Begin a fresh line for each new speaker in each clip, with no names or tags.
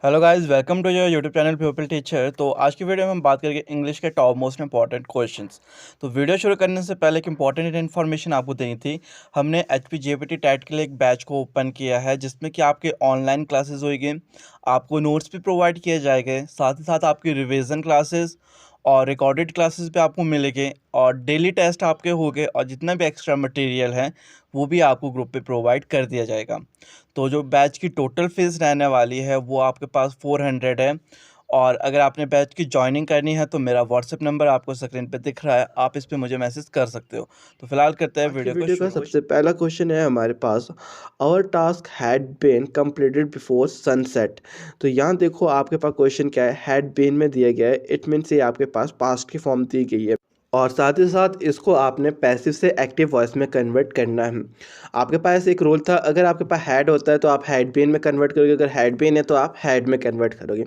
Hello guys, welcome to your YouTube channel people teacher. तो आज की वीडियो में हम बात करेंगे इंग्लिश के टॉप मोस्ट इंपॉर्टेंट क्वेश्चंस। तो वीडियो शुरू करने से पहले एक इंपॉर्टेंट इन्फॉर्मेशन आपको देनी थी। हमने एचपीजेपीटी टेट के लिए एक बैच को ओपन किया है जिसमें कि आपके ऑनलाइन क्लासेस होंगे, आपको नोट्स भी प्रोवाइड किए जाएंगे, साथ ही साथ आपकी रिवीजन क्लासेस और रिकॉर्डेड क्लासेस भी आपको मिलेंगे और डेली टेस्ट आपके होंगे और जितना भी एक्स्ट्रा मटेरियल है वो भी आपको ग्रुप पे प्रोवाइड कर दिया जाएगा। तो जो बैच की टोटल फीस रहने वाली है वो आपके पास 400 है। और अगर आपने बैच की ज्वाइनिंग करनी है तो मेरा व्हाट्सएप नंबर आपको स्क्रीन पे दिख रहा है, आप इस पे मुझे मैसेज कर सकते हो। तो फिलहाल करते हैं
आज की
वीडियो को
वीडियो का
शुरू।
सबसे पहला क्वेश्चन है हमारे पास। Our task had been completed before sunset. तो यहाँ देखो आपके पास क्वेश्चन क्या है, हैड बीन में दिया गया है, इट मीन्स ये आपके पास पास्ट की फॉर्म दी गई है और साथ ही साथ इसको आपने पैसिव से एक्टिव वॉइस में कन्वर्ट करना है। आपके पास एक रूल था, अगर आपके पास हैड होता है तो आप हैड बीन में कन्वर्ट करोगे, अगर हैड बीन है तो आप हैड में कन्वर्ट करोगे।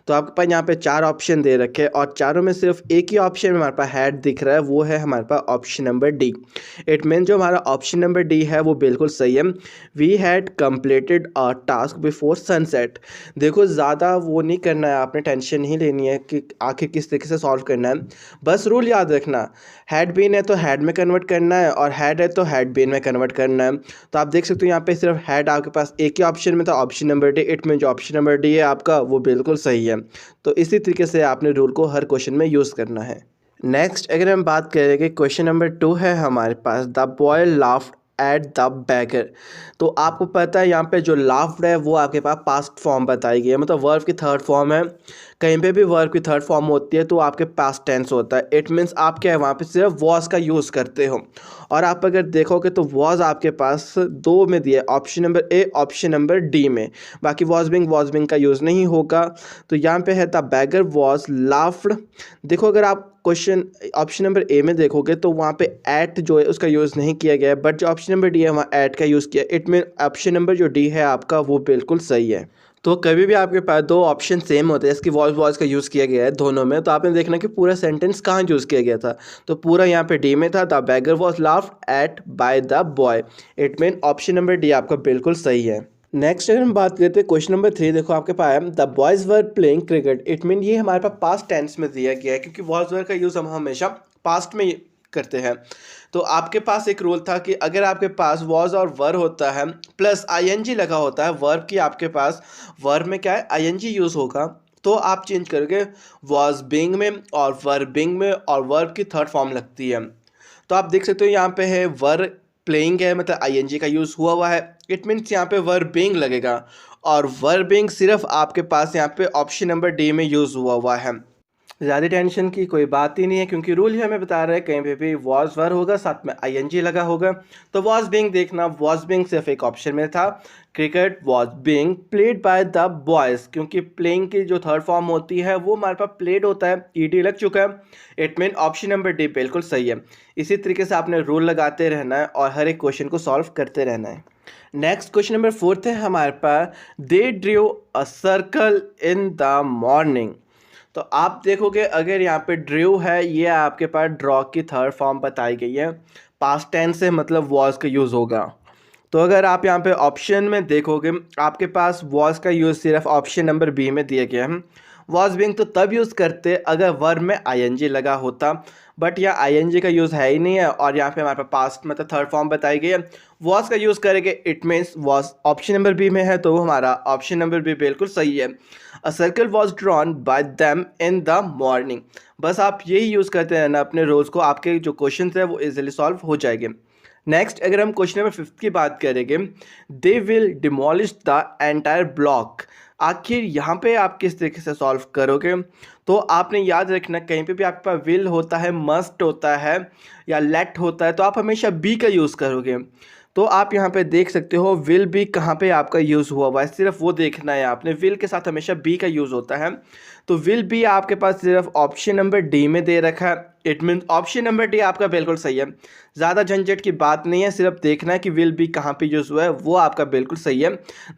तो आपके पास यहाँ पे चार ऑप्शन दे रखे हैं और चारों में सिर्फ एक ही ऑप्शन में हमारे पास हैड दिख रहा है, वो है हमारे पास option number D. It mean जो हमारा ऑप्शन नंबर डी है वो बिल्कुल सही है। We had completed a task before sunset. देखो ज़्यादा वो नहीं करना है, आपने टेंशन नहीं लेनी है कि आखिर किस तरीके से सॉल्व करना है। बस रूल याद रखना, हैड बीन है तो हैड में कन्वर्ट करना है और हैड है तो हैड बीन में कन्वर्ट करना है। तो आप देख सकते हो यहाँ पे सिर्फ हैड आपके पास एक ही ऑप्शन में था, option number D. It mean जो ऑप्शन नंबर डी है आपका वो बिल्कुल सही है। तो इसी तरीके से आपने रूल को हर क्वेश्चन में यूज़ करना है। नेक्स्ट अगर हम बात करेंगे, क्वेश्चन नंबर 2 है हमारे पास, the boy laughed at the beggar. तो आपको पता है यहाँ पे जो लाफ्ड है वो आपके पास पास्ट फॉर्म बताई गई है, मतलब वर्ब की थर्ड फॉर्म है। कहीं पे भी वर्ब की थर्ड फॉर्म होती है तो आपके पास्ट टेंस होता है। इट मीन्स आप क्या है वहाँ पे सिर्फ वॉज का यूज़ करते हो। और आप अगर देखोगे तो वॉज आपके पास दो में दिया है, option number A, option number D में। बाकी वॉज बिंग का यूज़ नहीं होगा। तो यहाँ पे है द बैगर वॉज लाफ्ड। देखो अगर आप क्वेश्चन ऑप्शन नंबर ए में देखोगे तो वहाँ पे एट जो है उसका यूज़ नहीं किया गया है, बट जो ऑप्शन नंबर डी है वहाँ एट का यूज़ किया। इट मीन ऑप्शन नंबर जो डी है आपका वो बिल्कुल सही है। तो कभी भी आपके पास दो ऑप्शन सेम होते हैं, इसकी वॉज का यूज़ किया गया है दोनों में, तो आपने देखना कि पूरा सेंटेंस कहाँ यूज़ किया गया था। तो पूरा यहाँ पे डी में था, the bagger was laughed eight bye the boy. It mean option number D आपका बिल्कुल सही है। नेक्स्ट अगर हम बात करते हैं क्वेश्चन नंबर 3, देखो आपके पास है the boys were playing cricket. It mean ये हमारे पास पास्ट टेंस में दिया गया है क्योंकि वॉज वर का यूज़ हम हमेशा पास्ट में करते हैं। तो आपके पास एक रूल था कि अगर आपके पास वॉज और वर होता है प्लस आईएनजी लगा होता है, वर्ब की आपके पास वर्ब में क्या है आईएनजी यूज़ होगा, तो आप चेंज करोगे वॉज बीइंग में और वर बीइंग में और वर्ब की थर्ड फॉर्म लगती है। तो आप देख सकते हो यहाँ पे है वर प्लेइंग है, मतलब आईएनजी का यूज़ हुआ है। इट मीन्स यहाँ पे वर बीइंग लगेगा और वर बीइंग सिर्फ आपके पास यहाँ पे ऑप्शन नंबर डी में यूज़ हुआ है। ज़्यादा टेंशन की कोई बात ही नहीं है क्योंकि रूल ही हमें बता रहा है कहीं पे भी वॉज वर होगा साथ में आईएनजी लगा होगा। तो वॉज बीइंग देखना, वॉज बीइंग सिर्फ एक ऑप्शन में था। Cricket was being played by the boys, क्योंकि प्लेइंग की जो थर्ड फॉर्म होती है वो हमारे पास प्लेड होता है, ईडी लग चुका है। It mean option number D बिल्कुल सही है। इसी तरीके से आपने रूल लगाते रहना है और हर एक क्वेश्चन को सॉल्व करते रहना है। नेक्स्ट क्वेश्चन नंबर 4 है हमारे पास, they drew a circle in the morning. तो आप देखोगे अगर यहाँ पे ड्रू है, ये आपके पास ड्रॉ की थर्ड फॉर्म बताई गई है, पास्ट टेंस से मतलब वॉज का यूज़ होगा। तो अगर आप यहाँ पे ऑप्शन में देखोगे आपके पास वॉज का यूज़ सिर्फ ऑप्शन नंबर बी में दिया गया है। वॉज बीइंग तो तब यूज़ करते अगर वर्ब में आईएनजी लगा होता, बट यहाँ आईएनजी का यूज़ है ही नहीं है और यहाँ पे हमारे पास पास्ट मतलब थर्ड फॉर्म बताई गई है। वॉज का यूज़ करेंगे, it means was option number B में है, तो वो हमारा ऑप्शन नंबर बी बिल्कुल सही है। A circle was drawn by them in the morning. बस आप यही यूज़ करते रहना अपने रोज़ को, आपके जो क्वेश्चन है वो इजीली सॉल्व हो जाएंगे। नेक्स्ट अगर हम क्वेश्चन नंबर 5 की बात करेंगे, they will demolish the entire block. आखिर यहाँ पे आप किस तरीके से सॉल्व करोगे, तो आपने याद रखना कहीं पे भी आपके पास विल होता है, मस्ट होता है या लेट होता है, तो आप हमेशा बी का यूज़ करोगे। तो आप यहाँ पे देख सकते हो विल बी कहाँ पे आपका यूज़ हुआ है, सिर्फ वो देखना है आपने। विल के साथ हमेशा बी का यूज़ होता है, तो विल बी आपके पास सिर्फ ऑप्शन नंबर डी में दे रखा है। It mean option number D आपका बिल्कुल सही है। ज़्यादा झंझट की बात नहीं है, सिर्फ देखना है कि विल बी कहाँ पे यूज़ हुआ है, वो आपका बिल्कुल सही है।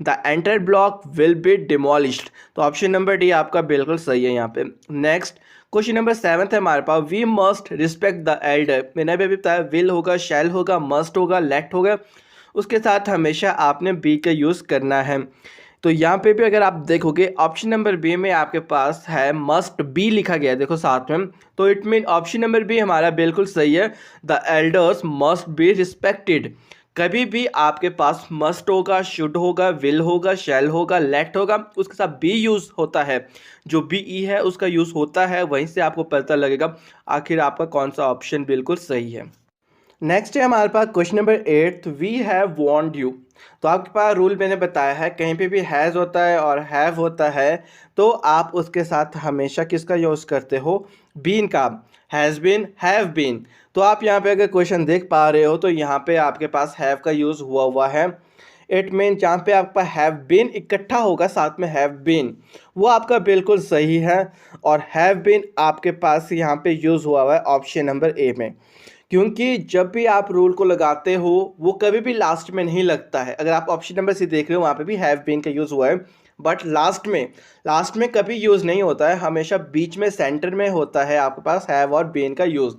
The entire block will be demolished, तो ऑप्शन नंबर डी आपका बिल्कुल सही है यहाँ पे। नेक्स्ट क्वेश्चन नंबर 7 है हमारे पास, we must respect the elder. मैंने अभी बताया विल होगा, शैल होगा, मस्ट होगा, लेट होगा, उसके साथ हमेशा आपने बी का यूज़ करना है। तो यहाँ पे भी अगर आप देखोगे ऑप्शन नंबर बी में आपके पास है मस्ट बी लिखा गया है, देखो साथ में, तो it mean option number B हमारा बिल्कुल सही है। The elders must be respected. कभी भी आपके पास मस्ट होगा, शुड होगा, विल होगा, शैल होगा, लेट होगा, उसके साथ बी यूज़ होता है, जो बी ई है उसका यूज़ होता है, वहीं से आपको पता लगेगा आखिर आपका कौन सा ऑप्शन बिल्कुल सही है। नेक्स्ट है हमारे पास question number 8, we have warned you. तो आपके पास रूल मैंने बताया है, कहीं पे भी हैज़ होता है और हैव होता है तो आप उसके साथ हमेशा किसका यूज़ करते हो, बीन का, हैज़ बीन, हैव बीन। तो आप यहाँ पे अगर क्वेश्चन देख पा रहे हो तो यहाँ पे आपके पास हैव का यूज़ हुआ है। इट मीन जहाँ पे आपका हैव बीन इकट्ठा होगा साथ में हैव बीन, वो आपका बिल्कुल सही है। और हैव बीन आपके पास यहाँ पे यूज़ हुआ है ऑप्शन नंबर ए में, क्योंकि जब भी आप रूल को लगाते हो वो कभी भी लास्ट में नहीं लगता है। अगर आप ऑप्शन नंबर सी देख रहे हो वहाँ पे भी हैव बीन का यूज़ हुआ है, बट लास्ट में कभी यूज़ नहीं होता है, हमेशा बीच में सेंटर में होता है आपके पास हैव और बीन का use.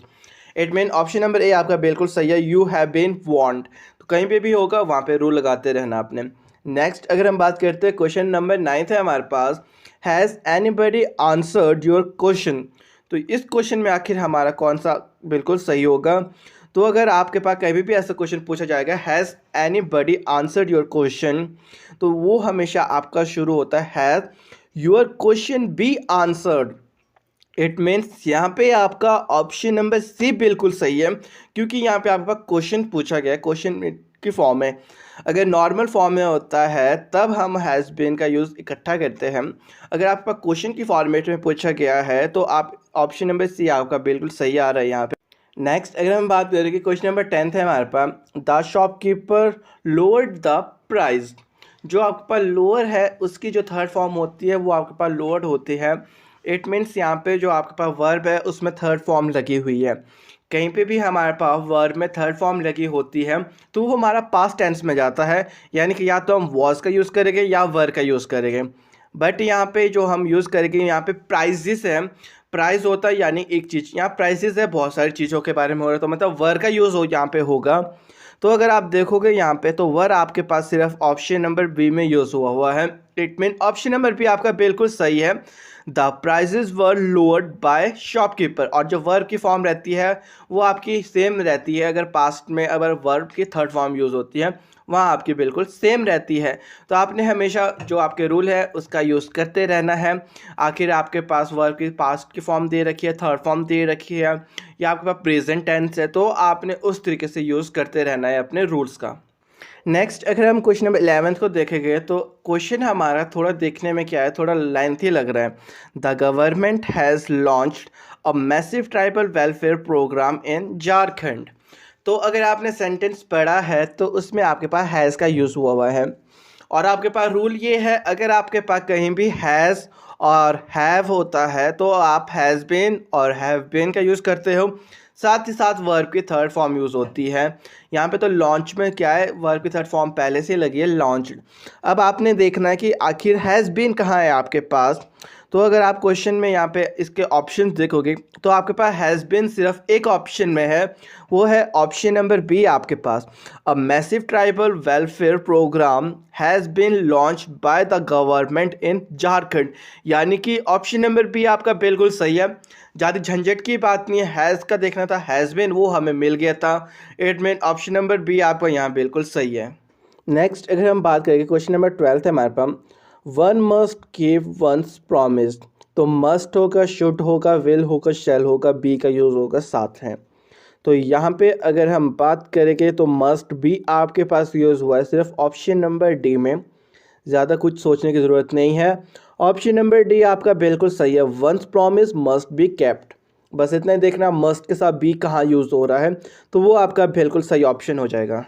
It mean option number A आपका बिल्कुल सही है, यू हैव बीन वार्न्ड। तो कहीं पे भी होगा वहाँ पे रूल लगाते रहना आपने। नेक्स्ट अगर हम बात करते हैं क्वेश्चन नंबर 9 है हमारे पास, has anybody answered your question. तो इस क्वेश्चन में आखिर हमारा कौन सा बिल्कुल सही होगा। तो अगर आपके पास कभी भी ऐसा क्वेश्चन पूछा जाएगा has anybody answered your question, तो वो हमेशा आपका शुरू होता है has your question be answered. It means यहाँ पे आपका ऑप्शन नंबर सी बिल्कुल सही है, क्योंकि यहाँ पे आपके पास क्वेश्चन पूछा गया है, क्वेश्चन की फॉर्म में। अगर नॉर्मल फॉर्म में होता है तब हम हैज़ बीन का यूज़ इकट्ठा करते हैं। अगर आपका क्वेश्चन की फॉर्मेट में पूछा गया है तो आप ऑप्शन नंबर सी आपका बिल्कुल सही आ रहा है यहाँ पे। नेक्स्ट अगर हम बात करें कि क्वेश्चन नंबर 10 है हमारे पास, the shopkeeper lowered the price. जो आपके पास लोअर है उसकी जो थर्ड फॉर्म होती है वो आपके पास लोअर्ड होती है। इट मीन्स यहाँ पे जो आपके पास वर्ब है उसमें थर्ड फॉर्म लगी हुई है। कहीं पे भी हमारे पास वर्ब में थर्ड फॉर्म लगी होती है तो वो हमारा पास्ट टेंस में जाता है, यानी कि या तो हम वॉज का यूज़ करेंगे या वर का यूज़ करेंगे। बट यहाँ पे जो हम यूज़ करेंगे यहाँ पे प्राइजेस है, प्राइस होता है यानी एक चीज़, यहाँ प्राइसेस है बहुत सारी चीज़ों के बारे में हो रहा है, तो मतलब वर का यूज़ हो यहाँ पे होगा। तो अगर आप देखोगे यहाँ पे तो वर आपके पास सिर्फ ऑप्शन नंबर बी में यूज़ हुआ है। It mean option number B आपका बिल्कुल सही है, the prices were lowered by shopkeeper. और जो वर्ब की फॉर्म रहती है वो आपकी सेम रहती है, अगर पास्ट में अगर वर्ब की थर्ड फॉर्म यूज़ होती है वहाँ आपकी बिल्कुल सेम रहती है। तो आपने हमेशा जो आपके रूल है उसका यूज़ करते रहना है। आखिर आपके पास वर्ब की पास्ट की फॉर्म दे रखी है, थर्ड फॉर्म दे रखी है, या आपके पास प्रेजेंट टेंस है, तो आपने उस तरीके से यूज़ करते रहना है अपने रूल्स का। नेक्स्ट अगर हम क्वेश्चन नंबर 11 को देखेंगे तो क्वेश्चन हमारा थोड़ा देखने में क्या है, थोड़ा लेंथी लग रहा है। The government has launched a massive tribal welfare programme in Jharkhand. तो अगर आपने सेंटेंस पढ़ा है तो उसमें आपके पास हैज़ का यूज़ हुआ है, और आपके पास रूल ये है अगर आपके पास कहीं भी हैज़ और हैव होता है तो आप हैज़ बीन और हैव बीन का यूज़ करते हो, साथ ही साथ वर्ब की थर्ड फॉर्म यूज़ होती है। यहाँ पे तो लॉन्च में क्या है, वर्ब की थर्ड फॉर्म पहले से लगी है लॉन्च्ड। अब आपने देखना है कि आखिर हैज़ बीन कहाँ है आपके पास। तो अगर आप क्वेश्चन में यहाँ पे इसके ऑप्शन देखोगे तो आपके पास हैज़ बीन सिर्फ एक ऑप्शन में है, वो है ऑप्शन नंबर बी आपके पास, a massive tribal welfare programme has been launch by the government in Jharkhand. यानी कि ऑप्शन नंबर बी आपका बिल्कुल सही है, ज़्यादा झंझट की बात नहीं है, हैज़ का देखना था, हैज़ बीन वो हमें मिल गया था। It mean option number B आपका यहाँ बिल्कुल सही है। नेक्स्ट अगर हम बात करेंगे क्वेश्चन नंबर 12 है हमारे पास, one must keep once promised. तो मस्ट होगा, शुड होगा, विल होगा, शैल होगा, बी का यूज़ होगा साथ है। तो यहाँ पे अगर हम बात करेंगे तो मस्ट भी आपके पास यूज़ हुआ है सिर्फ ऑप्शन नंबर डी में, ज़्यादा कुछ सोचने की ज़रूरत नहीं है। ऑप्शन नंबर डी आपका बिल्कुल सही है, once promise must be kept. बस इतना ही देखना मस्ट के साथ बी कहाँ यूज़ हो रहा है, तो वो आपका बिल्कुल सही ऑप्शन हो जाएगा।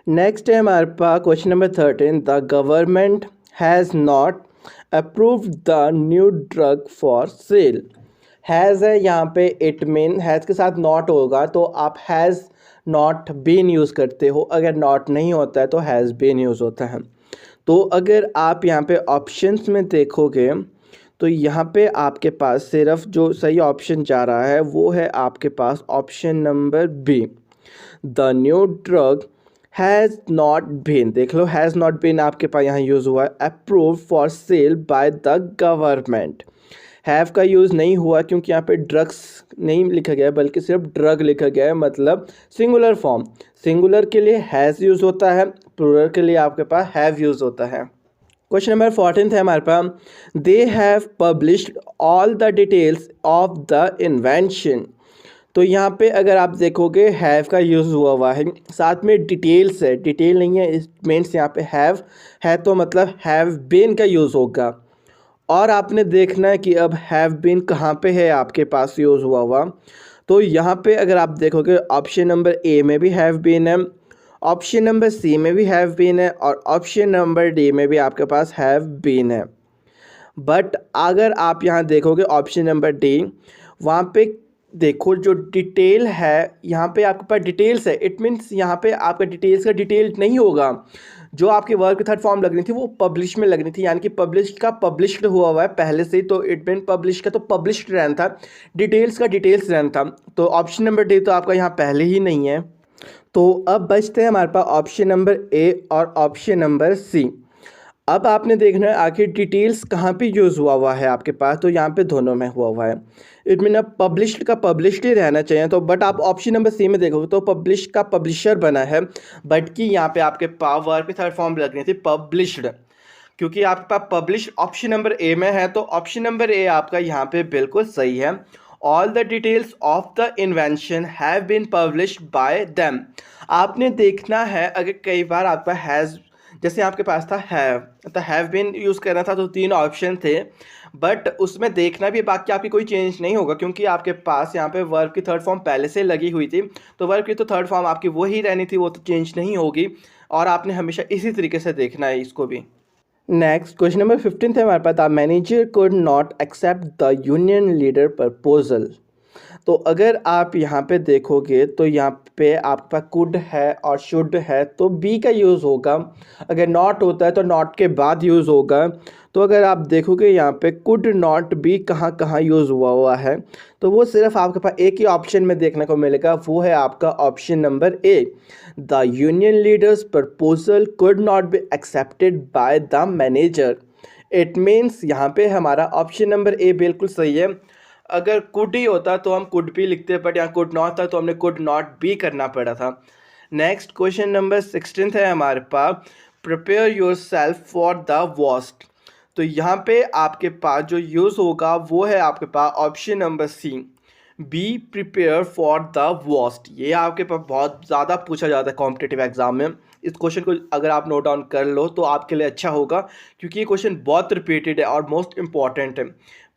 नेक्स्ट है हमारे पास question number 13, the government has not approved the new drug for sale. Has है यहाँ पे, इट मीन हैज़ के साथ नॉट होगा तो आप हैज़ नॉट बीन यूज़ करते हो, अगर नॉट नहीं होता है तो हैज़ बीन यूज़ होता है। तो अगर आप यहाँ पे ऑप्शंस में देखोगे तो यहाँ पे आपके पास सिर्फ जो सही ऑप्शन जा रहा है वो है आपके पास option number B, the new drug has not been, देख लो हैज़ नॉट बीन आपके पास यहाँ यूज़ हुआ है। Approve for sale bye the government, have का यूज़ नहीं हुआ क्योंकि यहाँ पे ड्रग्स नहीं लिखा गया है बल्कि सिर्फ ड्रग लिखा गया है, मतलब सिंगुलर फॉर्म। सिंगुलर के लिए हैज़ यूज़ होता है, प्लूरल के लिए आपके पास हैव यूज़ होता है। क्वेश्चन नंबर 14 है हमारे पास, they have published all the details of the invention. तो यहाँ पे अगर आप देखोगे हैव का यूज़ हुआ है, साथ में डिटेल्स है, डिटेल नहीं है, इट मीन्स यहाँ पे हैव है तो मतलब हैव बीन का यूज़ होगा। और आपने देखना है कि अब हैव बीन कहाँ पे है आपके पास यूज़ हुआ। तो यहाँ पे अगर आप देखोगे ऑप्शन नंबर ए में भी हैव बीन है, ऑप्शन नंबर सी में भी हैव बीन है, और ऑप्शन नंबर डी में भी आपके पास हैव बीन है। बट अगर आप यहाँ देखोगे ऑप्शन नंबर डी, वहाँ पे देखो जो डिटेल है, यहाँ पे आपके पास डिटेल्स है, इट मीन्स यहाँ पे आपका डिटेल्स का डिटेल नहीं होगा। जो आपके वर्ब की थर्ड फॉर्म लगनी थी वो पब्लिश में लगनी थी, यानी कि पब्लिश का पब्लिश्ड हुआ है पहले से ही, तो इट मीन पब्लिश का तो पब्लिश्ड रहना था, डिटेल्स का डिटेल्स रहना था। तो ऑप्शन नंबर डी तो आपका यहाँ पहले ही नहीं है। तो अब बचते हैं हमारे पास ऑप्शन नंबर ए और ऑप्शन नंबर सी। अब आपने देखना है आखिर डिटेल्स कहाँ पे यूज़ हुआ है आपके पास, तो यहाँ पे दोनों में हुआ है। इट मीन अब पब्लिश्ड का पब्लिश्ड ही रहना चाहिए, तो बट आप ऑप्शन नंबर सी में देखोगे तो पब्लिश का पब्लिशर बना है, बट कि यहाँ पे आपके पास वर्ब की थर्ड फॉर्म लगनी थी पब्लिश्ड, क्योंकि आपके पास पब्लिश ऑप्शन नंबर ए में है, तो ऑप्शन नंबर ए आपका यहाँ पे बिल्कुल सही है। All the details of the invention have been published by them. आपने देखना है अगर कई बार आपका हैज़, जैसे आपके पास था हैव, तो हैव बीन यूज़ करना था तो तीन ऑप्शन थे, बट उसमें देखना भी बाकी आपकी कोई चेंज नहीं होगा, क्योंकि आपके पास यहाँ पे वर्ब की थर्ड फॉर्म पहले से लगी हुई थी, तो वर्ब की तो थर्ड फॉर्म आपकी वही रहनी थी, वो तो चेंज नहीं होगी, और आपने हमेशा इसी तरीके से देखना है इसको भी। नेक्स्ट क्वेश्चन नंबर 15 है हमारे पास, the manager could not accept the union leader proposal. तो अगर आप यहाँ पे देखोगे तो यहाँ पे आपके पास कुड है और शुड है, तो बी का यूज़ होगा। अगर नॉट होता है तो नॉट के बाद यूज़ होगा। तो अगर आप देखोगे यहाँ पे कुड नॉट बी कहाँ कहाँ यूज़ हुआ है, तो वो सिर्फ आपके पास एक ही ऑप्शन में देखने को मिलेगा, वो है आपका option number A, the union leaders proposal could not be accepted by the manager. It means यहाँ पे हमारा ऑप्शन नंबर ए बिल्कुल सही है। अगर कुड ही होता तो हम कुड भी लिखते, बट यहाँ कुड नॉट था तो हमने कुड नॉट भी करना पड़ा था। नेक्स्ट क्वेश्चन नंबर 16 है हमारे पास, prepare yourself for the worst. तो यहाँ पे आपके पास जो यूज़ होगा वो है आपके पास option number C, be prepare for the worst. ये आपके पास बहुत ज़्यादा पूछा जाता है कॉम्पिटिटिव एग्जाम में। इस क्वेश्चन को अगर आप नोट डाउन कर लो तो आपके लिए अच्छा होगा, क्योंकि ये क्वेश्चन बहुत रिपीटेड है और मोस्ट इंपॉर्टेंट है।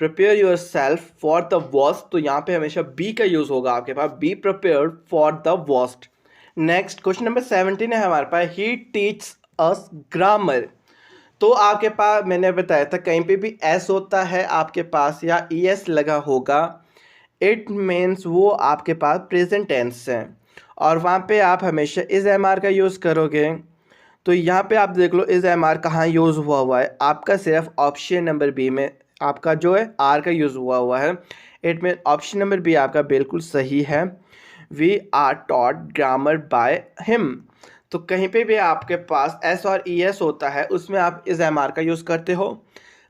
Prepare yourself for the worst, तो यहाँ पे हमेशा बी का यूज़ होगा आपके पास, be prepare for the worst. Next question number 17 है हमारे पास, ही टीच अस ग्रामर। तो आपके पास मैंने बताया था कहीं पे भी एस होता है आपके पास या ई एस लगा होगा, इट मीन्स वो आपके पास प्रेजेंट टेंस है, और वहाँ पे आप हमेशा इस एम आर का यूज़ करोगे। तो यहाँ पे आप देख लो इस एम आर कहाँ यूज़ हुआ है, आपका सिर्फ ऑप्शन नंबर बी में आपका जो है आर का यूज़ हुआ है। It mean option number B आपका बिल्कुल सही है, we are taught grammar by him. तो कहीं पे भी आपके पास एस और ई एस होता है उसमें आप इस एम आर का यूज़ करते हो।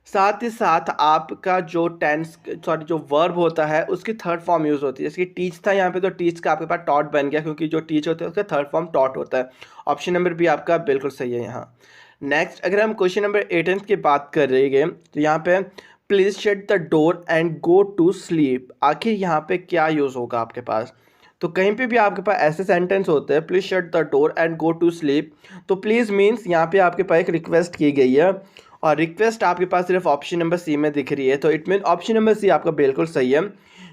साथ ही साथ आपका जो टेंस सॉरी जो वर्ब होता है उसकी थर्ड फॉर्म यूज़ होती है, जैसे कि टीच था यहाँ पे तो टीच का आपके पास टॉट बन गया, क्योंकि जो टीच होता है उसका थर्ड फॉर्म टॉट होता है। ऑप्शन नंबर बी आपका बिल्कुल सही है यहाँ। नेक्स्ट अगर हम क्वेश्चन नंबर 18 की बात कर रहे हैं तो यहाँ पे please shut the door and go to sleep, आखिर यहाँ पे क्या यूज़ होगा आपके पास। तो कहीं पे भी आपके पास ऐसे सेंटेंस होते हैं please shut the door and go to sleep, तो प्लीज़ मीन्स यहाँ पे आपके पास एक रिक्वेस्ट की गई है, और रिक्वेस्ट आपके पास सिर्फ ऑप्शन नंबर सी में दिख रही है, तो it mean option number C आपका बिल्कुल सही है।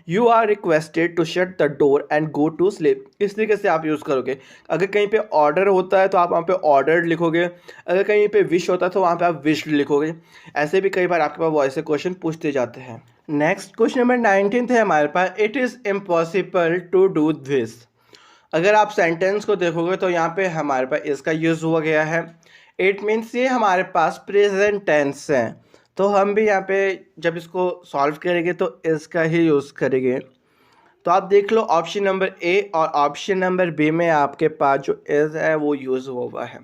You are requested to shut the door and go to sleep, इस तरीके से आप यूज़ करोगे। अगर कहीं पे ऑर्डर होता है तो आप वहाँ पे ऑर्डर्ड लिखोगे, अगर कहीं पे विश होता है तो वहाँ पे आप विश्ड लिखोगे। ऐसे भी कई बार आपके पास वॉइस से क्वेश्चन पूछते जाते हैं। नेक्स्ट क्वेश्चन नंबर 19 है हमारे पास, it is impossible to do this. अगर आप सेंटेंस को देखोगे तो यहाँ पे हमारे पास इसका यूज़ हुआ गया है, इट मीन्स ये हमारे पास प्रेजेंट टेंस है, तो हम भी यहाँ पे जब इसको सॉल्व करेंगे तो इसका ही यूज़ करेंगे। तो आप देख लो ऑप्शन नंबर ए और ऑप्शन नंबर बी में आपके पास जो इज़ है वो यूज़ हुआ है।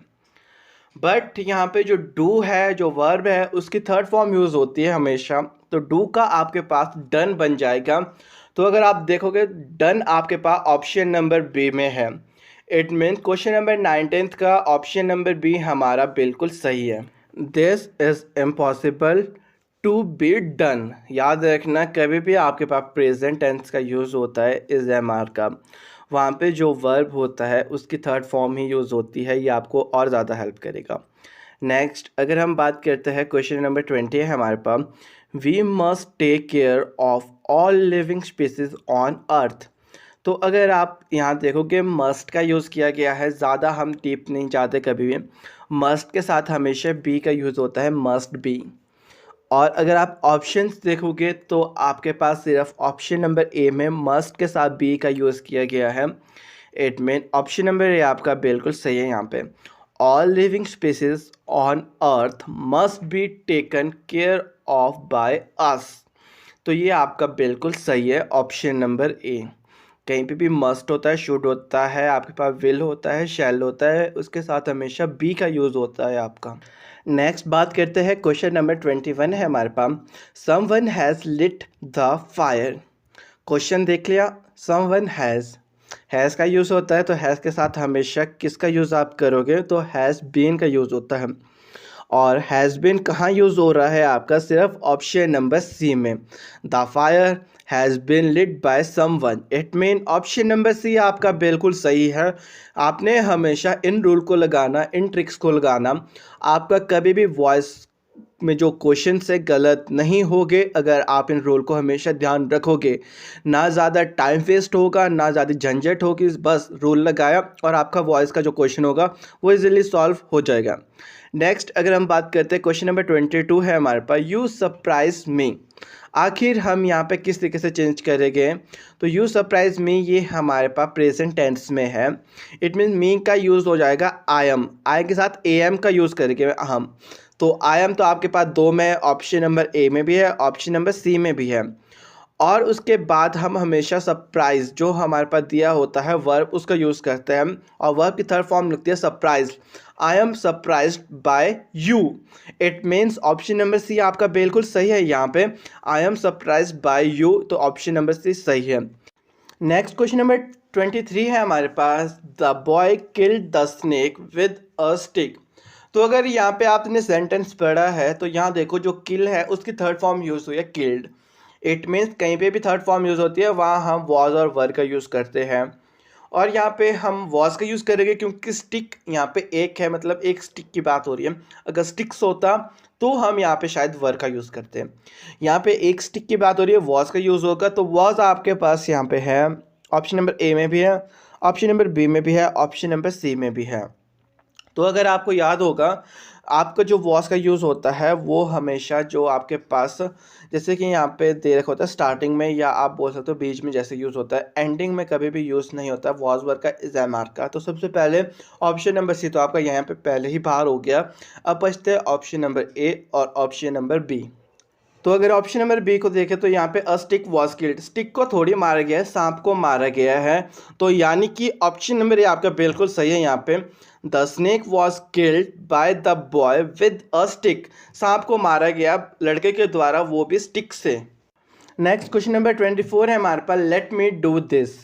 बट यहाँ पे जो डू है, जो वर्ब है, उसकी थर्ड फॉर्म यूज़ होती है हमेशा। तो डू का आपके पास डन बन जाएगा। तो अगर आप देखोगे डन आपके पास ऑप्शन नंबर बी में है। इट मीन्स क्वेश्चन नंबर 19 का ऑप्शन नंबर बी हमारा बिल्कुल सही है। This is impossible to be done. याद रखना कभी भी आपके पास प्रेजेंट टेंस का यूज़ होता है इज एम आर का, वहाँ पे जो वर्ब होता है उसकी थर्ड फॉर्म ही यूज़ होती है। ये आपको और ज़्यादा हेल्प करेगा। नेक्स्ट अगर हम बात करते हैं क्वेश्चन नंबर 20 है हमारे पास, we must take care of all living species on earth. तो अगर आप यहाँ देखोगे मस्ट का यूज़ किया गया है, ज़्यादा हम डीप नहीं जाते कभी भी। मस्ट के साथ हमेशा बी का यूज़ होता है, मस्ट बी। और अगर आप ऑप्शंस देखोगे तो आपके पास सिर्फ ऑप्शन नंबर ए में मस्ट के साथ बी का यूज़ किया गया है। It mean option number A आपका बिल्कुल सही है। यहाँ पे all living species on earth must be taken care of by us. तो ये आपका बिल्कुल सही है, ऑप्शन नंबर ए। कहीं पे भी मस्ट होता है, शुड होता है, आपके पास विल होता है, शैल होता है, उसके साथ हमेशा बी का यूज़ होता है आपका। नेक्स्ट बात करते हैं क्वेश्चन नंबर 21 है हमारे पास, someone has lit the fire. Question देख लिया, समवन हैज़ का यूज़ होता है, तो हैज़ के साथ हमेशा किसका यूज़ आप करोगे, तो हैज़ बीन का यूज़ होता है। और हैज़ बीन कहाँ यूज़ हो रहा है आपका, सिर्फ ऑप्शन नंबर सी में। The fire has been lit by someone. It mean option number C आपका बिल्कुल सही है। आपने हमेशा इन रूल को लगाना, इन ट्रिक्स को लगाना, आपका कभी भी वॉइस में जो क्वेश्चन से गलत नहीं होगे अगर आप इन रूल को हमेशा ध्यान रखोगे। ना ज़्यादा टाइम वेस्ट होगा, ना ज़्यादा झंझट होगी, बस रूल लगाया और आपका वॉइस का जो क्वेश्चन होगा वो इजीली सॉल्व हो जाएगा। नेक्स्ट अगर हम बात करते हैं क्वेश्चन नंबर 22 है हमारे पास, यू सरप्राइज मी। आखिर हम यहाँ पे किस तरीके से चेंज करेंगे, तो यू सरप्राइज मी ये हमारे पास प्रेजेंट टेंस में है। इट मीन मी का यूज़ हो जाएगा आई एम, आई के साथ ए एम का यूज़ करेंगे हम। तो आई एम तो आपके पास दो में, ऑप्शन नंबर ए में भी है, ऑप्शन नंबर सी में भी है। और उसके बाद हम हमेशा सरप्राइज जो हमारे पास दिया होता है वर्ब उसका यूज़ करते हैं, और वर्ब की थर्ड फॉर्म लगती है surprise. I am surprised by you. It means option number C आपका बिल्कुल सही है। यहाँ पे I am surprised by you, तो ऑप्शन नंबर सी सही है। नेक्स्ट क्वेश्चन नंबर 23 है हमारे पास, the boy killed the snake with a stick. तो अगर यहाँ पे आपने सेंटेंस पढ़ा है तो यहाँ देखो जो किल है उसकी थर्ड फॉर्म यूज़ हुई है किल्ड। इट मीन्स कहीं पे भी थर्ड फॉर्म यूज़ होती है वहाँ हम वॉज और वर का यूज़ करते हैं। और यहाँ पे हम वॉज का यूज़ करेंगे क्योंकि स्टिक यहाँ पे एक है, मतलब एक स्टिक की बात हो रही है। अगर स्टिक्स होता तो हम यहाँ पे शायद वर का यूज़ करते हैं। यहाँ पे एक स्टिक की बात हो रही है, वॉज का यूज़ होगा, तो वॉज आपके पास यहाँ पे है, ऑप्शन नंबर ए में भी है, ऑप्शन नंबर बी में भी है, ऑप्शन नंबर सी में भी है। तो अगर आपको याद होगा आपका जो वॉज का यूज़ होता है वो हमेशा जो आपके पास, जैसे कि यहाँ पे दे रखा होता है स्टार्टिंग में, या आप बोल सकते हो बीच में जैसे यूज़ होता है, एंडिंग में कभी भी यूज़ नहीं होता वॉज वर्ड का, इज एम आर का। तो सबसे पहले ऑप्शन नंबर सी तो आपका यहाँ पे पहले ही बाहर हो गया। अब बचते हैं ऑप्शन नंबर ए और ऑप्शन नंबर बी। तो अगर ऑप्शन नंबर बी को देखें तो यहाँ पे a stick was killed, stick को थोड़ी मारा गया है, सांप को मारा गया है। तो यानी कि ऑप्शन नंबर ए आपका बिल्कुल सही है। यहाँ पे the snake was killed by the boy with a stick, सांप को मारा गया लड़के के द्वारा, वो भी स्टिक से। नेक्स्ट क्वेश्चन नंबर 24 है हमारे पास, लेट मी डू दिस।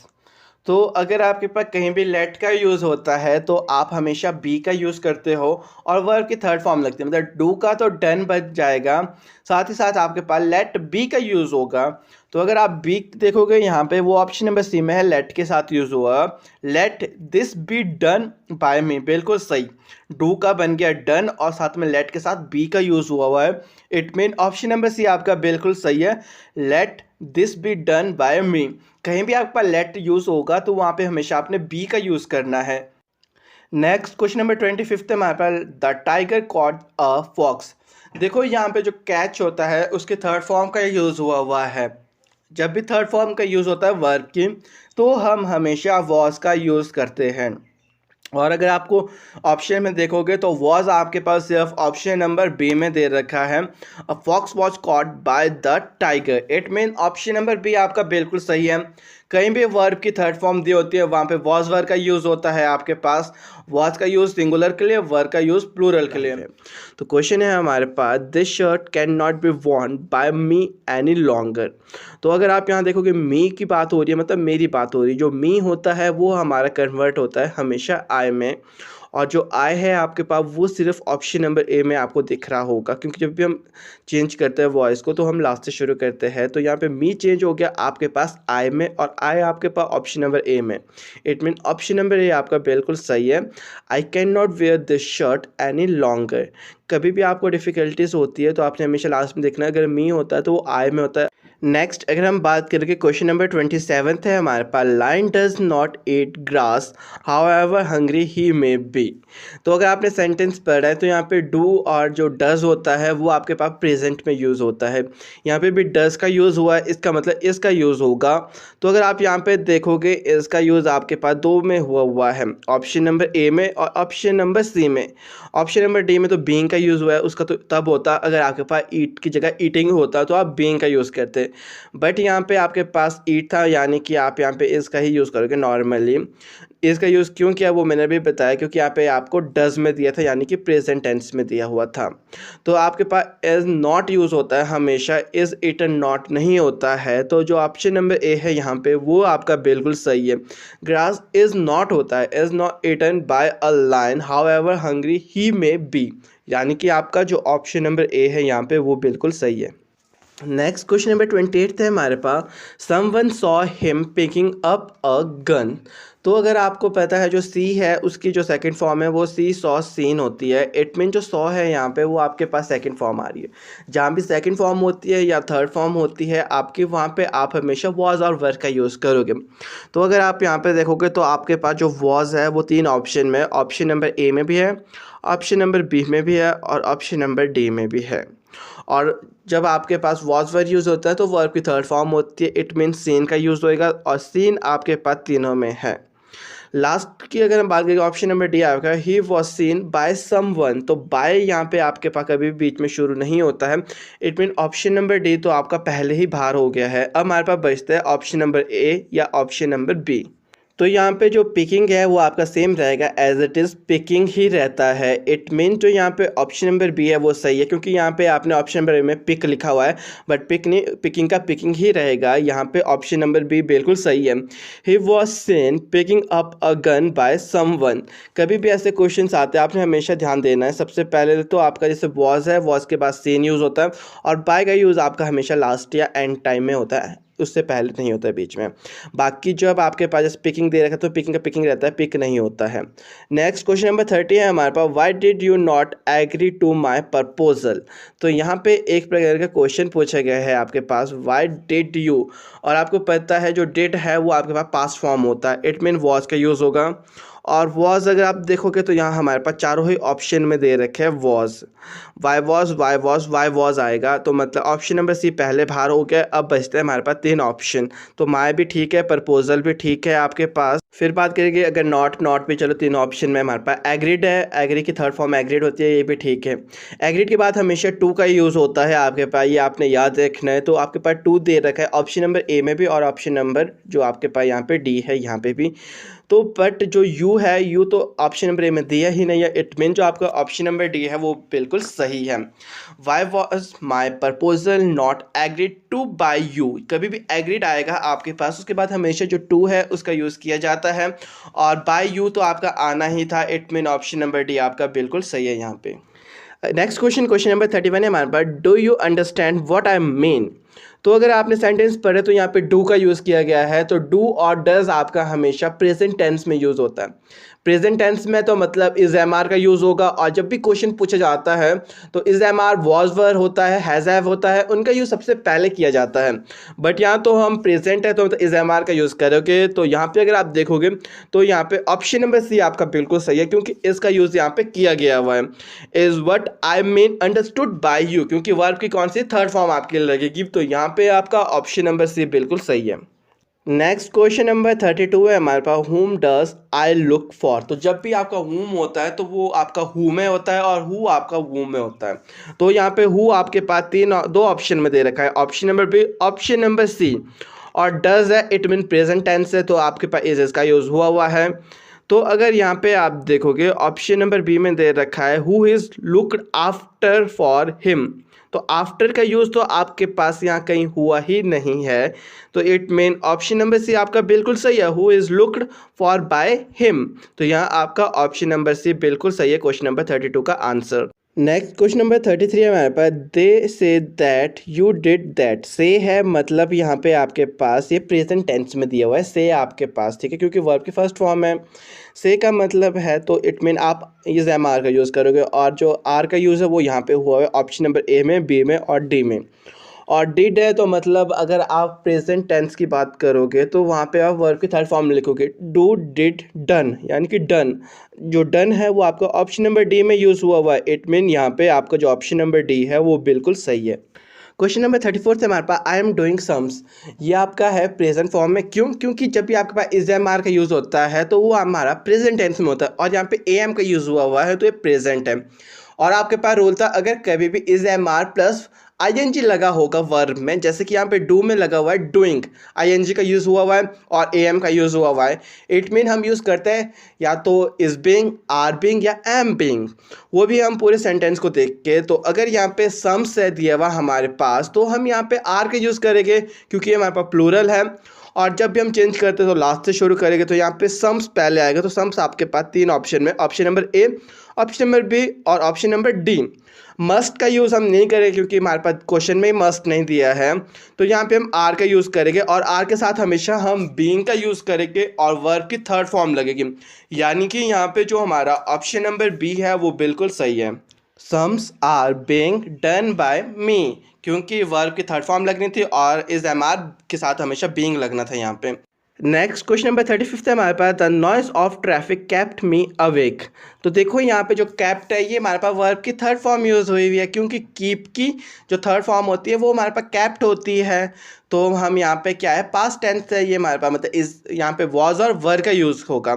तो अगर आपके पास कहीं भी लेट का यूज़ होता है तो आप हमेशा बी का यूज़ करते हो और वर्ब की थर्ड फॉर्म लगती है, मतलब डू का तो डन बच जाएगा, साथ ही साथ आपके पास लेट बी का यूज़ होगा। तो अगर आप बी देखोगे यहाँ पे वो ऑप्शन नंबर सी में है, लेट के साथ यूज़ हुआ, let this be done by me, बिल्कुल सही। डू का बन गया डन और साथ में लेट के साथ बी का यूज़ हुआ है। It mean option number C आपका बिल्कुल सही है, let this be done by me. कहीं भी आपके पास लेट यूज़ होगा तो वहाँ पे हमेशा आपने बी का यूज़ करना है। नेक्स्ट क्वेश्चन नंबर 25 है हमारे पास, the tiger caught a fox. देखो यहाँ पे जो कैच होता है उसके थर्ड फॉर्म का यूज़ हुआ है। जब भी थर्ड फॉर्म का यूज़ होता है वर्ब की तो हम हमेशा वॉज का यूज़ करते हैं। और अगर आपको ऑप्शन में देखोगे तो वॉज आपके पास सिर्फ ऑप्शन नंबर बी में दे रखा है, fox was caught by the tiger. It mean option number B आपका बिल्कुल सही है। कहीं भी वर्ब की थर्ड फॉर्म दी होती है वहाँ पे वॉज वर्ब का यूज़ होता है आपके पास, वॉज का यूज़ सिंगुलर के लिए, वर्ब का यूज़ प्लूरल के लिए। तो क्वेश्चन है हमारे पास, this shirt can not be worn by me any longer. तो अगर आप यहाँ देखोगे मी की बात हो रही है, मतलब मेरी बात हो रही है, जो मी होता है वो हमारा कन्वर्ट होता है हमेशा आई में, और जो आई है आपके पास वो सिर्फ ऑप्शन नंबर ए में आपको दिख रहा होगा, क्योंकि जब भी हम चेंज करते हैं वॉइस को तो हम लास्ट से शुरू करते हैं। तो यहाँ पे मी चेंज हो गया आपके पास आई में, और आई आपके पास ऑप्शन नंबर ए में। It mean option number A आपका बिल्कुल सही है। I can not wear this shirt any longer. कभी भी आपको डिफ़िकल्टीज होती है तो आपने हमेशा लास्ट में देखना है, अगर मी होता है तो वो आई में होता है। नेक्स्ट अगर हम बात करेंगे क्वेश्चन नंबर 27 है हमारे पास, lion does not eat grass however hungry he may be. तो अगर आपने सेंटेंस पढ़ा है तो यहाँ पे डू और जो डज होता है वो आपके पास प्रेजेंट में यूज़ होता है। यहाँ पे भी डज का यूज़ हुआ है, इसका मतलब इसका यूज़ होगा। तो अगर आप यहाँ पे देखोगे इसका यूज़ आपके पास दो में हुआ है, ऑप्शन नंबर ए में और ऑप्शन नंबर सी में। ऑप्शन नंबर डी में तो बीइंग का यूज़ हुआ है, उसका तो तब होता अगर आपके पास ईट की जगह ईटिंग होता तो आप बीइंग का यूज़ करते, बट यहाँ पे आपके पास ईट था, यानी कि आप यहाँ पे इसका ही यूज़ करोगे नॉर्मली। इसका यूज़ क्यों किया वो मैंने भी बताया, क्योंकि यहाँ पे आपको डज में दिया था, यानी कि प्रेजेंट टेंस में दिया हुआ था। तो आपके पास इज़ नॉट यूज़ होता है हमेशा, इज़ ईटन नॉट नहीं होता है। तो जो ऑप्शन नंबर ए है यहाँ पे वो आपका बिल्कुल सही है। ग्रास इज़ नॉट होता है, is not eaten by a lion however hungry he may be, यानी कि आपका जो ऑप्शन नंबर ए है यहाँ पे वो बिल्कुल सही है। नेक्स्ट क्वेश्चन नंबर 28 है हमारे पास, someone saw him picking up a gun. तो अगर आपको पता है जो सी है उसकी जो सेकंड फॉर्म है वो सी सॉ सीन होती है। इट मीन जो सॉ है यहाँ पे वो आपके पास सेकंड फॉर्म आ रही है। जहाँ भी सेकंड फॉर्म होती है या थर्ड फॉर्म होती है आपकी, वहाँ पे आप हमेशा वॉज और वर का यूज़ करोगे। तो अगर आप यहाँ पे देखोगे तो आपके पास जो वॉज है वो तीन ऑप्शन में, ऑप्शन नंबर ए में भी है, ऑप्शन नंबर बी में भी है और ऑप्शन नंबर डी में भी है। और जब आपके पास वॉज वर्ब यूज़ होता है तो वर्ब की थर्ड फॉर्म होती है, इट मीन सीन का यूज़ होएगा, और सीन आपके पास तीनों में है। लास्ट की अगर हम बात करें ऑप्शन नंबर डी आपका, he was seen by someone. तो बाय यहाँ पे आपके पास कभी भी बीच में शुरू नहीं होता है, it mean option number D तो आपका पहले ही बाहर हो गया है। अब हमारे पास बचता है ऑप्शन नंबर ए या ऑप्शन नंबर बी। तो यहाँ पे जो पिकिंग है वो आपका सेम रहेगा, एज इट इज़ पिकिंग ही रहता है। इट मीन जो यहाँ पे ऑप्शन नंबर बी है वो सही है, क्योंकि यहाँ पे आपने ऑप्शन नंबर ए में पिक लिखा हुआ है, बट पिक नहीं, पिकिंग का पिकिंग ही रहेगा। यहाँ पे ऑप्शन नंबर बी बिल्कुल सही है। He was seen picking up a gun by someone. कभी भी ऐसे क्वेश्चंस आते हैं आपने हमेशा ध्यान देना है, सबसे पहले तो आपका जैसे वॉज है, वॉज के बाद सीन यूज़ होता है, और बाय का यूज़ आपका हमेशा लास्ट या एंड टाइम में होता है, उससे पहले नहीं होता है बीच में। बाकी जब आपके पास जैसे पिकिंग दे रखा है तो पिकिंग का पिकिंग रहता है, पिक नहीं होता है। नेक्स्ट क्वेश्चन नंबर 30 है हमारे पास, why did you not agree to my proposal. तो यहाँ पे एक प्रकार का क्वेश्चन पूछा गया है आपके पास, व्हाई डिड यू, और आपको पता है जो डिड है वो आपके पास पास्ट फॉर्म होता है, इट मीन वॉज का यूज़ होगा। और वॉज अगर आप देखोगे तो यहाँ हमारे पास चारों ही ऑप्शन में दे रखे हैं was, why was why was why was आएगा, तो मतलब ऑप्शन नंबर सी पहले बाहर हो गया। अब बचते हैं हमारे पास तीन ऑप्शन, तो माय भी ठीक है, प्रपोजल भी ठीक है आपके पास। फिर बात करेंगे अगर नॉट भी, चलो तीन ऑप्शन में हमारे पास एग्रीड है, एग्री की थर्ड फॉर्म एग्रीड होती है, ये भी ठीक है। एग्रीड के बाद हमेशा टू का यूज़ होता है आपके पास, ये आपने याद रखना है। तो आपके पास टू दे रखा है ऑप्शन नंबर ए में भी और ऑप्शन नंबर जो आपके पास यहाँ पे डी है यहाँ पे भी। तो बट जो यू है, यू तो ऑप्शन नंबर ए में दिया ही नहीं है, इट मीन जो आपका ऑप्शन नंबर डी है वो बिल्कुल सही है। Why was my proposal not agreed to by you, कभी भी एग्रीड आएगा आपके पास उसके बाद हमेशा जो टू है उसका यूज़ किया जाता है, और बाय यू तो आपका आना ही था, it mean option number D आपका बिल्कुल सही है यहाँ पे। नेक्स्ट क्वेश्चन नंबर 31 है हमारे पास, do you understand what I mean. तो अगर आपने सेंटेंस पढ़े तो यहाँ पे डू का यूज़ किया गया है, तो डू और डज आपका हमेशा प्रेजेंट टेंस में यूज़ होता है। प्रेजेंट टेंस में तो मतलब इज एम आर का यूज़ होगा, और जब भी क्वेश्चन पूछा जाता है तो is am are was were होता है, हैज़ हैव होता है, उनका यूज़ सबसे पहले किया जाता है। बट यहाँ तो हम प्रेजेंट है तो मतलब इज एम आर का यूज़ करोगे। तो यहाँ पे अगर आप देखोगे तो यहाँ पे ऑप्शन नंबर सी आपका बिल्कुल सही है, क्योंकि इसका यूज़ यहाँ पे किया गया हुआ है, is what I mean understood by you, क्योंकि वर्ब की कौन सी थर्ड फॉर्म आपके लिए लगेगी। तो यहाँ पे आपका ऑप्शन नंबर सी बिल्कुल सही है। नेक्स्ट क्वेश्चन नंबर 32 है हमारे पास, हुम डज आई लुक फॉर। तो जब भी आपका हुम होता है तो वो आपका हु में होता है और हु आपका वू में होता है। तो यहाँ पे हु आपके पास दो ऑप्शन में दे रखा है, option number B, option number C. और डज है इट मीन प्रेजेंट टेंस है, तो आपके पास इज का यूज़ हुआ है। तो अगर यहाँ पे आप देखोगे ऑप्शन नंबर बी में दे रखा है who is looked after for him, तो आफ्टर का यूज़ तो आपके पास यहाँ कहीं हुआ ही नहीं है, तो it mean option number C आपका बिल्कुल सही है, who is looked for by him. तो यहाँ आपका ऑप्शन नंबर सी बिल्कुल सही है क्वेश्चन नंबर 32 का आंसर। नेक्स्ट क्वेश्चन नंबर 33 है हमारे पास, दे say that you did that. से है मतलब यहाँ पे आपके पास ये प्रेजेंट टेंस में दिया हुआ है, से आपके पास, ठीक है, क्योंकि वर्ब की फर्स्ट फॉर्म है। से का मतलब है तो इट मीन आप इज एम आर का यूज़ करोगे, और जो आर का यूज़ है वो यहाँ पे हुआ है ऑप्शन नंबर ए में, बी में और डी में। और डिड है तो मतलब अगर आप प्रेजेंट टेंस की बात करोगे तो वहाँ पे आप वर्ब की थर्ड फॉर्म में लिखोगे डू डिड डन, यानी कि डन। जो डन है वो आपका ऑप्शन नंबर डी में यूज़ हुआ है, इट मीन यहाँ पे आपका जो ऑप्शन नंबर डी है वो बिल्कुल सही है। क्वेश्चन नंबर 34 से हमारे पास आई एम डूइंग सम्स, ये आपका है प्रेजेंट फॉर्म में, क्यों? क्योंकि जब भी आपके पास इज एम आर का यूज़ होता है तो वो हमारा प्रेजेंट टेंस में होता है, और यहाँ पे ए एम का यूज़ हुआ है तो ये प्रेजेंट है। और आपके पास रूल था अगर कभी भी is am are plus ING लगा होगा वर्ब में, जैसे कि यहाँ पे डू में लगा हुआ है डूइंग, आईएनजी का यूज़ हुआ है और एम का यूज़ हुआ है, इट मीन हम यूज़ करते हैं या तो इज बीइंग, आर बीइंग या एम बीइंग, वो भी हम पूरे सेंटेंस को देख के। तो अगर यहाँ पे सम्स है दिया हुआ हमारे पास तो हम यहाँ पे आर का यूज़ करेंगे क्योंकि हमारे पास प्लूरल है, और जब भी हम चेंज करते हैं तो लास्ट से शुरू करेंगे, तो यहाँ पे सम्स पहले आएगा। तो सम्स आपके पास तीन ऑप्शन में, option number A, option number B और ऑप्शन नंबर डी। मस्ट का यूज़ हम नहीं करेंगे क्योंकि हमारे पास क्वेश्चन में ही मस्ट नहीं दिया है, तो यहाँ पे हम आर का यूज़ करेंगे, और आर के साथ हमेशा हम बीइंग का यूज़ करेंगे और वर्ब की थर्ड फॉर्म लगेगी, यानी कि यहाँ पे जो हमारा ऑप्शन नंबर बी है वो बिल्कुल सही है। Sums are being done by me, क्योंकि वर्ब की थर्ड फॉर्म लगनी थी और इज एम आर के साथ हमेशा बीइंग लगना था यहाँ पे। नेक्स्ट क्वेश्चन नंबर 35 है हमारे पास, the noise of traffic kept me awake. तो देखो यहाँ पे जो केप्ट है ये हमारे पास वर्ब की थर्ड फॉर्म यूज़ हुई हुई है, क्योंकि कीप की जो थर्ड फॉर्म होती है वो हमारे पास केप्ट होती है, तो हम यहाँ पे क्या है पास्ट टेंस है ये हमारे पास, मतलब इस यहाँ पे वॉज और वर का यूज़ होगा।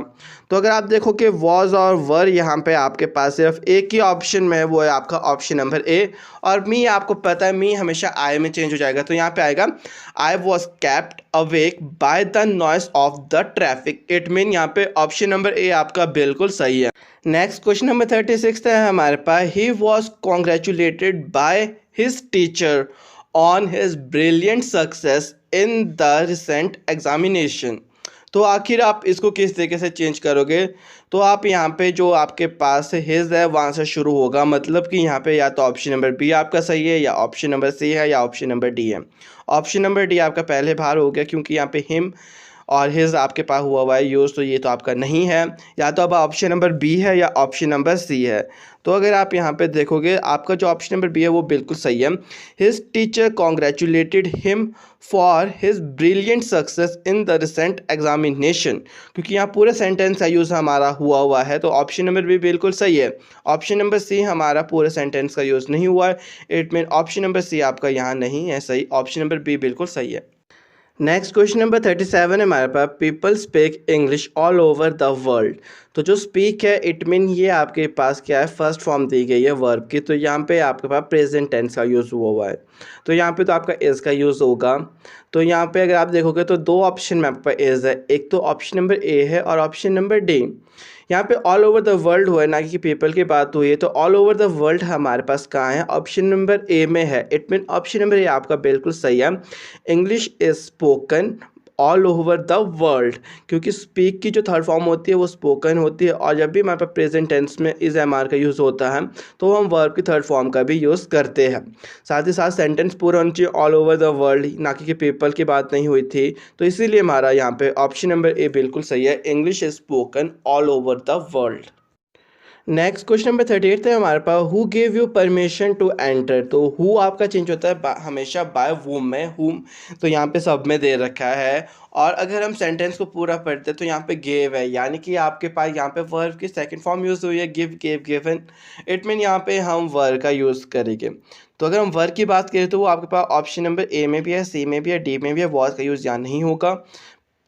तो अगर आप देखो कि वॉज और वर यहाँ पे आपके पास सिर्फ एक ही ऑप्शन में है, वो है आपका ऑप्शन नंबर ए, और मी आपको पता है मी हमेशा आई में चेंज हो जाएगा, तो यहाँ पे आएगा I was kept awake by the noise of the traffic, it mean यहाँ पे ऑप्शन नंबर ए आपका बिल्कुल सही है। नेक्स्ट क्वेश्चन नंबर 36 है हमारे पास, he was congratulated by his teacher on his brilliant success in the recent examination. तो आखिर आप इसको किस तरीके से चेंज करोगे, तो आप यहाँ पे जो आपके पास हिज है वहाँ से शुरू होगा, मतलब कि यहाँ पे या तो ऑप्शन नंबर बी आपका सही है, या ऑप्शन नंबर सी है, या ऑप्शन नंबर डी है। ऑप्शन नंबर डी आपका पहले बार हो गया क्योंकि यहाँ पे हिम और हिज आपके पास हुआ है यूज़, तो ये तो आपका नहीं है, या तो अब ऑप्शन नंबर बी है या ऑप्शन नंबर सी है। तो अगर आप यहाँ पे देखोगे आपका जो ऑप्शन नंबर बी है वो बिल्कुल सही है, his teacher congratulated him for his brilliant success in the recent examination, क्योंकि यहाँ पूरे सेंटेंस का यूज़ हमारा हुआ है, तो ऑप्शन नंबर बी बिल्कुल सही है। ऑप्शन नंबर सी हमारा पूरे सेंटेंस का यूज़ नहीं हुआ है, it mean option number C आपका यहाँ नहीं है सही, ऑप्शन नंबर बी बिल्कुल सही है। नेक्स्ट क्वेश्चन नंबर 37 है हमारे पास, people speak English all over the world. तो जो स्पीक है इट मीन ये आपके पास क्या है फर्स्ट फॉर्म दी गई है वर्ब की, तो यहाँ पे आपके पास प्रेजेंट टेंस का यूज़ हुआ है, तो यहाँ पे तो आपका इज़ का यूज़ होगा। तो यहाँ पे अगर आप देखोगे तो दो ऑप्शन में आपके पास इज़ है, एक तो ऑप्शन नंबर ए है और ऑप्शन नंबर डी। यहाँ पे ऑल ओवर द वर्ल्ड हुआ है ना कि पीपल की बात हुई है, तो ऑल ओवर द वर्ल्ड हमारे पास कहाँ है, ऑप्शन नंबर ए में है, it mean option number A आपका बिल्कुल सही है। English is spoken all over the world, क्योंकि स्पीक की जो थर्ड फॉर्म होती है वो स्पोकन होती है, और जब भी हमारे पास प्रेजेंट टेंस में इज एम आर का यूज़ होता है तो हम वर्ब की थर्ड फॉर्म का भी यूज़ करते हैं। साथ ही साथ सेंटेंस पूरा होना चाहिए ऑल ओवर द वर्ल्ड, ना कि पीपल की बात नहीं हुई थी, तो इसीलिए हमारा यहाँ पे ऑप्शन नंबर ए बिल्कुल सही है, English is spoken all over the world. Next question number 38 है हमारे पास, who give you permission to enter. तो हु आपका चेंज होता है हमेशा बाय वूम में, हुम तो यहाँ पे सब में दे रखा है, और अगर हम सेंटेंस को पूरा पढ़ते हैं तो यहाँ पे गेव है, यानी कि आपके पास यहाँ पे वर्ब की सेकंड फॉर्म यूज़ हुई है give, gave, given, it mean यहाँ पे हम वर्ब का यूज़ करेंगे। तो अगर हम वर्ब की बात करें तो वो आपके पास ऑप्शन नंबर ए में भी है, सी में भी है, डी में भी है, वॉज का यूज़ यहाँ नहीं होगा,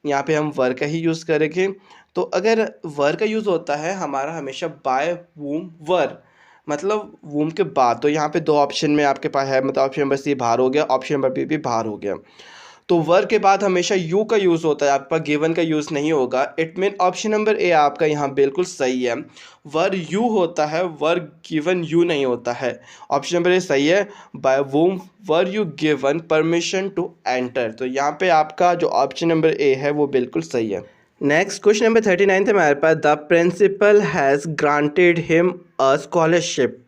यहाँ पे हम वर का ही यूज़ करेंगे। तो अगर वर का यूज़ होता है हमारा हमेशा बाय वूम वर, मतलब वूम के बाद, तो यहाँ पे दो ऑप्शन में आपके पास है, मतलब ऑप्शन नंबर सी बाहर हो गया, ऑप्शन नंबर बी भी बाहर हो गया। तो वर के बाद हमेशा यू का यूज़ होता है, आपका गिवन का यूज़ नहीं होगा। It mean option number A आपका यहाँ बिल्कुल सही है। वर यू होता है, वर गिवन यू नहीं होता है। ऑप्शन नंबर ए सही है। By whom were you given permission to enter, तो यहाँ पे आपका जो ऑप्शन नंबर ए है वो बिल्कुल सही है। नेक्स्ट क्वेश्चन नंबर 39 है हमारे पास। The principal has granted him a scholarship.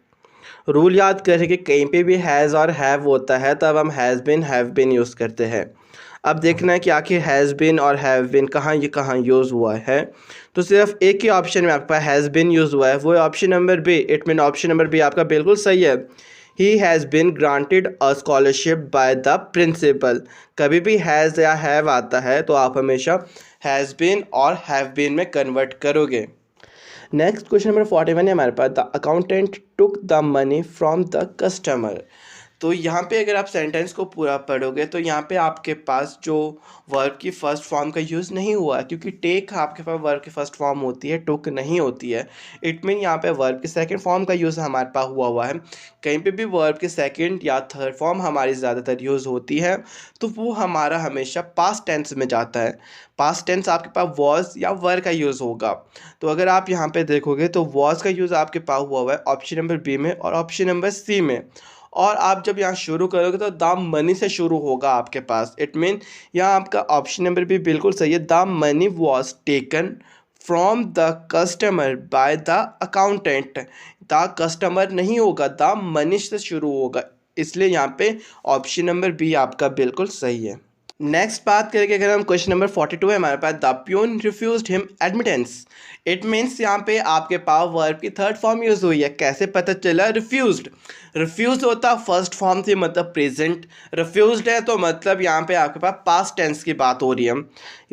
Rule याद करें कि कहीं पे भी हैज़ और हैव होता है तब हम has been have been use करते हैं। अब देखना है कि आखिर हैज़ बिन और हैव बिन कहाँ यूज़ हुआ है। तो सिर्फ एक ही ऑप्शन में आपका हैज़ बिन यूज़ हुआ है, वो है option number B. It mean option number B आपका बिल्कुल सही है। He has been granted a scholarship by the principal. कभी भी हैज़ या हैव आता है तो आप हमेशा हैज़ बिन और हैव बिन में कन्वर्ट करोगे। नेक्स्ट क्वेश्चन नंबर 41 है हमारे पास। The accountant took the money from the customer. तो यहाँ पे अगर आप सेंटेंस को पूरा पढ़ोगे तो यहाँ पे आपके पास जो वर्ब की फर्स्ट फॉर्म का यूज़ नहीं हुआ है, क्योंकि टेक आपके पास वर्ब की फर्स्ट फॉर्म होती है, टुक नहीं होती है। इट मीन यहाँ पे वर्ब की सेकंड फॉर्म का यूज़ हमारे पास हुआ है। कहीं पे भी वर्ब की सेकंड या थर्ड फॉर्म हमारी ज़्यादातर यूज़ होती है तो वो हमारा हमेशा पास्ट टेंस में जाता है। पास्ट टेंस आपके पास वॉज या वर का यूज़ होगा। तो अगर आप यहाँ पे देखोगे तो वॉज का यूज़ आपके पास हुआ है ऑप्शन नंबर बी में और ऑप्शन नंबर सी में। और आप जब यहाँ शुरू करोगे तो द मनी से शुरू होगा आपके पास। इट मीन यहाँ आपका ऑप्शन नंबर बी बिल्कुल सही है। The money was taken from the customer by the accountant. The customer नहीं होगा, द मनी से शुरू होगा, इसलिए यहाँ पे ऑप्शन नंबर बी आपका बिल्कुल सही है। नेक्स्ट बात करेंगे अगर हम क्वेश्चन नंबर 42 है हमारे पास। The peon refused him admittance. It means यहाँ पे आपके पास वर्ब की थर्ड फॉर्म यूज हुई है। कैसे पता चला? रिफ्यूज्ड। रिफ्यूज होता फर्स्ट फॉर्म थी, मतलब प्रेजेंट। रिफ्यूज्ड है तो मतलब यहाँ पे आपके पास पास्ट टेंस की बात हो रही है।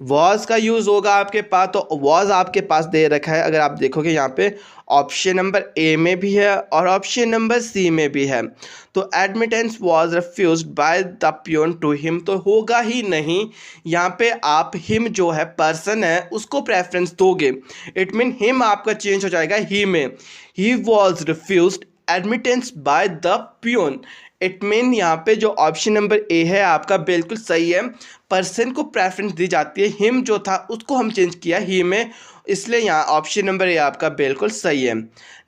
वॉज का यूज होगा आपके पास, तो वॉज आपके पास दे रखा है। अगर आप देखोगे यहाँ पे ऑप्शन नंबर ए में भी है और ऑप्शन नंबर सी में भी है। तो admittance was refused by the peon to him तो होगा ही नहीं। यहाँ पे आप हिम जो है पर्सन है उसको प्रेफरेंस दोगे। इट मीन हिम आपका चेंज हो जाएगा ही में। He was refused admittance bye the peon. It mean यहाँ पे जो ऑप्शन नंबर ए है आपका बिल्कुल सही है। पर्सन को प्रेफरेंस दी जाती है, हिम जो था उसको हम चेंज किया ही में, इसलिए यहाँ ऑप्शन नंबर ए आपका बिल्कुल सही है।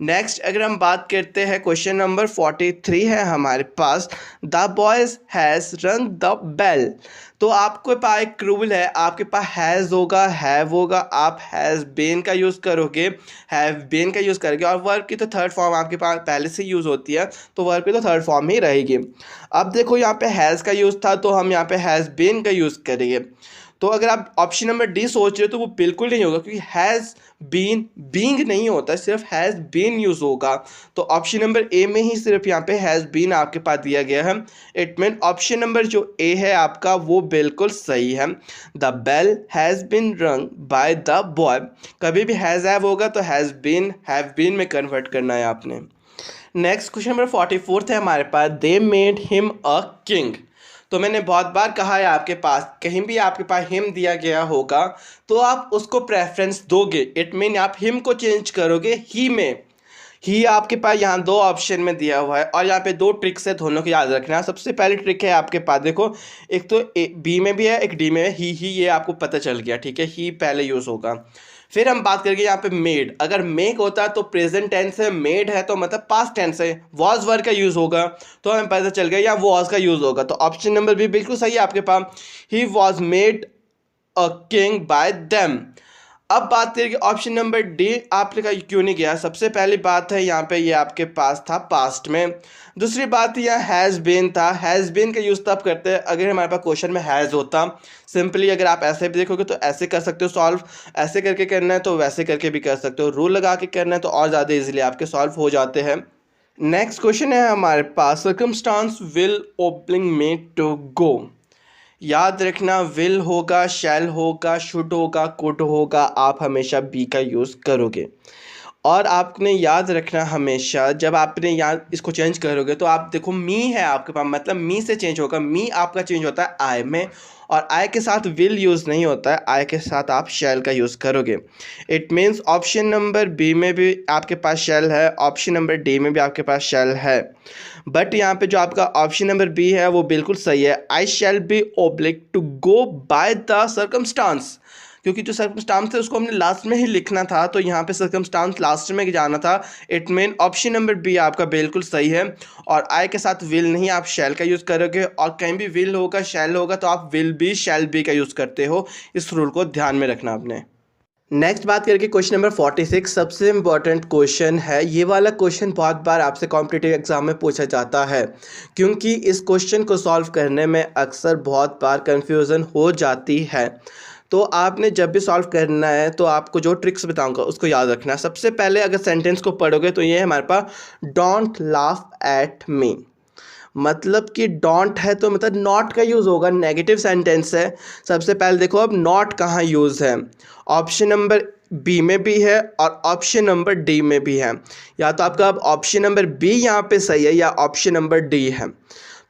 नेक्स्ट अगर हम बात करते हैं क्वेश्चन नंबर 43 है हमारे पास। द बॉयज़ हैज़ रंग द बेल। तो आपके पास एक रूल है, आपके पास हैज़ होगा, हैव होगा, आप हैज़ बीन का यूज़ करोगे, हैव बीन का यूज़ करोगे और वर्ब की तो थर्ड फॉर्म आपके पास पहले से यूज़ होती है तो वर्ब की तो थर्ड फॉर्म ही रहेगी। अब देखो यहाँ पे हैज़ का यूज़ था तो हम यहाँ पे हैज़ बीन का यूज़ करेंगे। तो अगर आप ऑप्शन नंबर डी सोच रहे हो तो वो बिल्कुल नहीं होगा, क्योंकि हैज़ बीन बीइंग नहीं होता, सिर्फ हैज़ बीन यूज़ होगा। तो ऑप्शन नंबर ए में ही सिर्फ यहाँ पे हैज़ बीन आपके पास दिया गया है। इट मीन ऑप्शन नंबर जो ए है आपका वो बिल्कुल सही है। The bell has been rung by the boy. कभी भी हैज़ हैव होगा तो हैज़ बीन हैव बीन में कन्वर्ट करना है आपने। नेक्स्ट क्वेश्चन नंबर 44 है हमारे पास। They made him a king. तो मैंने बहुत बार कहा है आपके पास कहीं भी आपके पास हिम दिया गया होगा तो आप उसको प्रेफरेंस दोगे। इट मीन आप हिम को चेंज करोगे ही में। ही आपके पास यहाँ दो ऑप्शन में दिया हुआ है और यहाँ पे दो ट्रिक्स है, दोनों को याद रखना। सबसे पहली ट्रिक है आपके पास, देखो एक तो बी में भी है एक डी में है, ही ये आपको पता चल गया, ठीक है, ही पहले यूज़ होगा। फिर हम बात करेंगे यहाँ पे मेड। अगर मेक होता तो प्रेजेंट टेंस है, मेड है तो मतलब पास्ट टेंस है, वॉज वर्ड का यूज़ होगा तो हमें पता चल गया या वॉज का यूज़ होगा। तो ऑप्शन नंबर बी बिल्कुल सही है आपके पास। He was made a king by them. अब बात करेंगे ऑप्शन नंबर डी आपने का क्यों नहीं गया। सबसे पहली बात है यहाँ पे ये आपके पास था पास्ट में। दूसरी बात यहाँ हैज़ बीन था। हैज़ बीन का यूज़ तब करते हैं अगर हमारे पास क्वेश्चन में हैज़ होता। सिंपली अगर आप ऐसे भी देखोगे तो ऐसे कर सकते हो सॉल्व, ऐसे करके करना है तो वैसे करके भी कर सकते हो, रूल लगा के करना है तो और ज़्यादा इजीली आपके सॉल्व हो जाते हैं। नेक्स्ट क्वेश्चन है हमारे पास। Circumstances will oblige me to go. याद रखना विल होगा, शैल होगा, शुड होगा, कुड होगा, आप हमेशा बी का यूज़ करोगे। और आपने याद रखना हमेशा जब आपने यहाँ इसको चेंज करोगे तो आप देखो मी है आपके पास, मतलब मी से चेंज होगा। मी आपका चेंज होता है आई में, और आई के साथ विल यूज़ नहीं होता है, आई के साथ आप शैल का यूज़ करोगे। It means option number B में भी आपके पास शैल है, ऑप्शन नंबर डी में भी आपके पास शैल है। बट यहाँ पे जो आपका ऑप्शन नंबर बी है वो बिल्कुल सही है। I shall be oblige to go by the circumstances, क्योंकि जो सर्कमस्टांस है उसको हमने लास्ट में ही लिखना था, तो यहाँ पे सर्कमस्टांस लास्ट में जाना था। It mean option number B आपका बिल्कुल सही है। और आई के साथ विल नहीं, आप शैल का यूज़ करोगे, और कहीं भी विल होगा शैल होगा तो आप विल बी शैल बी का यूज़ करते हो। इस रूल को ध्यान में रखना आपने। नेक्स्ट बात करके क्वेश्चन नंबर 46 सबसे इम्पॉर्टेंट क्वेश्चन है। ये वाला क्वेश्चन बहुत बार आपसे कॉम्पिटिटिव एग्जाम में पूछा जाता है, क्योंकि इस क्वेश्चन को सॉल्व करने में अक्सर बहुत बार कंफ्यूजन हो जाती है। तो आपने जब भी सॉल्व करना है तो आपको जो ट्रिक्स बताऊंगा उसको याद रखना है। सबसे पहले अगर सेंटेंस को पढ़ोगे तो ये है हमारे पास, डोंट लाफ एट मी। मतलब कि डोंट है तो मतलब नॉट का यूज़ होगा, नेगेटिव सेंटेंस है। सबसे पहले देखो अब नॉट कहाँ यूज़ है, ऑप्शन नंबर बी में भी है और ऑप्शन नंबर डी में भी है। या तो आपका अब ऑप्शन नंबर बी यहाँ पे सही है या ऑप्शन नंबर डी है।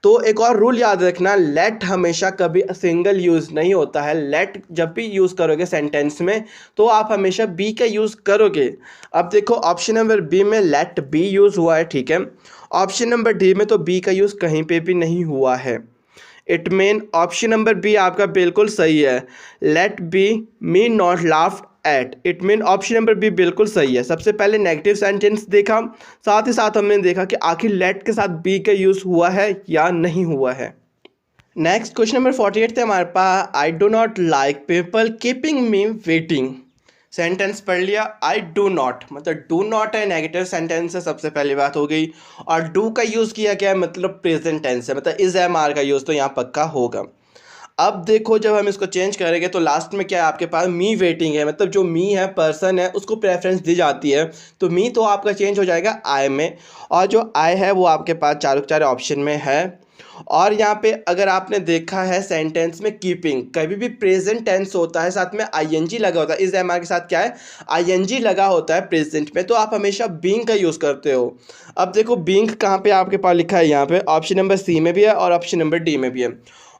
तो एक और रूल याद रखना, लेट हमेशा कभी सिंगल यूज़ नहीं होता है। लेट जब भी यूज़ करोगे सेंटेंस में तो आप हमेशा बी का यूज़ करोगे। अब देखो ऑप्शन नंबर बी में लेट बी यूज़ हुआ है, ठीक है। ऑप्शन नंबर डी में तो बी का यूज़ कहीं पे भी नहीं हुआ है। It mean option number B आपका बिल्कुल सही है। Let be me not laugh at, it mean option number B बिल्कुल सही है। सबसे पहले नेगेटिव सेंटेंस देखा, साथ ही साथ हमने देखा कि आखिर लेट के साथ बी का यूज़ हुआ है या नहीं हुआ है। नेक्स्ट क्वेश्चन नंबर 48 थे हमारे पास, I do not like people keeping me waiting. Sentence पढ़ लिया, आई डू नॉट, मतलब डू नॉट है, नेगेटिव सेंटेंस है, सबसे पहली बात हो गई। और डू का यूज़ किया गया है मतलब प्रेजेंट टेंस है, मतलब इज एम आर का यूज़ तो यहाँ पक्का होगा। अब देखो जब हम इसको चेंज करेंगे तो लास्ट में क्या है आपके पास, मी वेटिंग है, मतलब जो मी है पर्सन है उसको प्रेफरेंस दी जाती है। तो मी तो आपका चेंज हो जाएगा आई में, और जो आई है वो आपके पास चारों के चारों ऑप्शन में है। और यहाँ पे अगर आपने देखा है सेंटेंस में कीपिंग कभी भी प्रेजेंट टेंस होता है, साथ में आईएनजी लगा होता है। इस एम आर के साथ क्या है, आईएनजी लगा होता है प्रेजेंट में, तो आप हमेशा बीइंग का यूज़ करते हो। अब देखो बीइंग कहाँ पे आपके पास लिखा है, यहाँ पे ऑप्शन नंबर सी में भी है और ऑप्शन नंबर डी में भी है।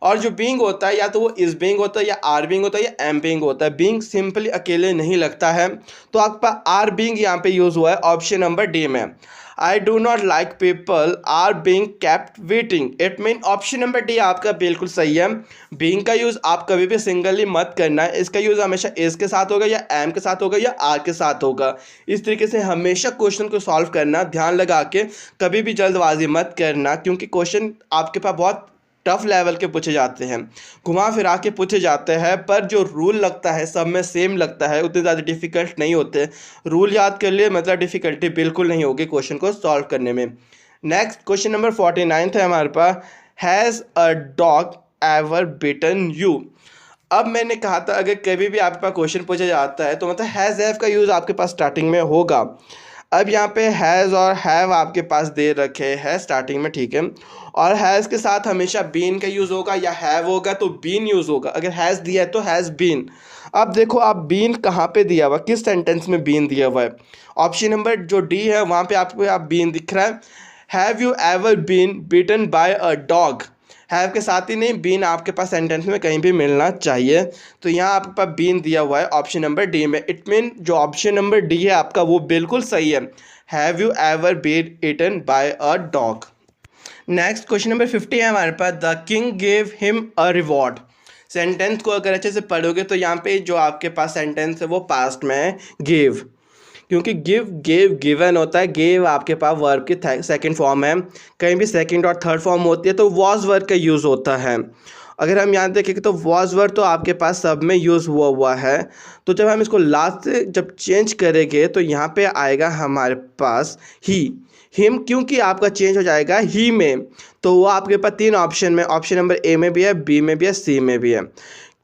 और जो बीइंग होता है या तो वो इज बीइंग होता है या आर बीइंग होता है या एम बीइंग होता है। बीइंग सिंपली अकेले नहीं लगता है, तो आपके पास आर बीइंग यहाँ पे यूज़ हुआ है ऑप्शन नंबर डी में। I do not like people are being kept waiting, it mean option number D आपका बिल्कुल सही है। बीइंग का यूज़ आप कभी भी सिंगली मत करना है, इसका यूज़ हमेशा इज के साथ होगा या एम के साथ होगा या आर के साथ होगा। इस तरीके से हमेशा क्वेश्चन को सॉल्व करना, ध्यान लगा के, कभी भी जल्दबाजी मत करना, क्योंकि क्वेश्चन आपके पास बहुत टफ लेवल के पूछे जाते हैं, घुमा फिरा के पूछे जाते हैं, पर जो रूल लगता है सब में सेम लगता है, उतने ज़्यादा डिफ़िकल्ट नहीं होते। रूल याद कर लिए मतलब डिफ़िकल्टी बिल्कुल नहीं होगी क्वेश्चन को सॉल्व करने में। नेक्स्ट क्वेश्चन नंबर 49 है हमारे पास, has a dog ever bitten you. अब मैंने कहा था अगर कभी भी आपके पास क्वेश्चन पूछा जाता है तो मतलब हैज़ हैव का यूज़ आपके पास स्टार्टिंग में होगा। अब यहाँ पे हैज़ और हैव आपके पास दे रखे हैं स्टार्टिंग में, ठीक है। और हैज़ के साथ हमेशा बीन का यूज़ होगा, या हैव होगा तो बीन यूज़ होगा। अगर हैज़ दिया है तो हैज़ बीन। अब देखो आप बीन कहाँ पे दिया हुआ, किस सेंटेंस में बीन दिया हुआ है। ऑप्शन नंबर जो डी है वहाँ पे आपको आप बीन दिख रहा है। Have you ever been beaten by a dog, have के साथ ही नहीं, बीन आपके पास सेंटेंस में कहीं भी मिलना चाहिए। तो यहाँ आपके पास बीन दिया हुआ है ऑप्शन नंबर डी में। इट मीन जो ऑप्शन नंबर डी है आपका वो बिल्कुल सही है। Have you ever been eaten by a dog. Next question number 50 है हमारे पास, the king gave him a reward. Sentence को अगर अच्छे से पढ़ोगे तो यहाँ पे जो आपके पास सेंटेंस है वो पास्ट में है, गिव, क्योंकि गिव गेव गिवन होता है। गेव आपके पास वर्ब की सेकंड फॉर्म है, कहीं भी सेकंड और थर्ड फॉर्म होती है तो वॉज वर्ब का यूज़ होता है। अगर हम यहाँ देखें तो वॉज वर्ब तो आपके पास सब में यूज़ हुआ है। तो जब हम इसको लास्ट से जब चेंज करेंगे तो यहाँ पे आएगा हमारे पास ही, हिम, क्योंकि आपका चेंज हो जाएगा ही में। तो वो आपके पास तीन ऑप्शन में, ऑप्शन नंबर ए में भी है, बी में भी है, सी में भी है।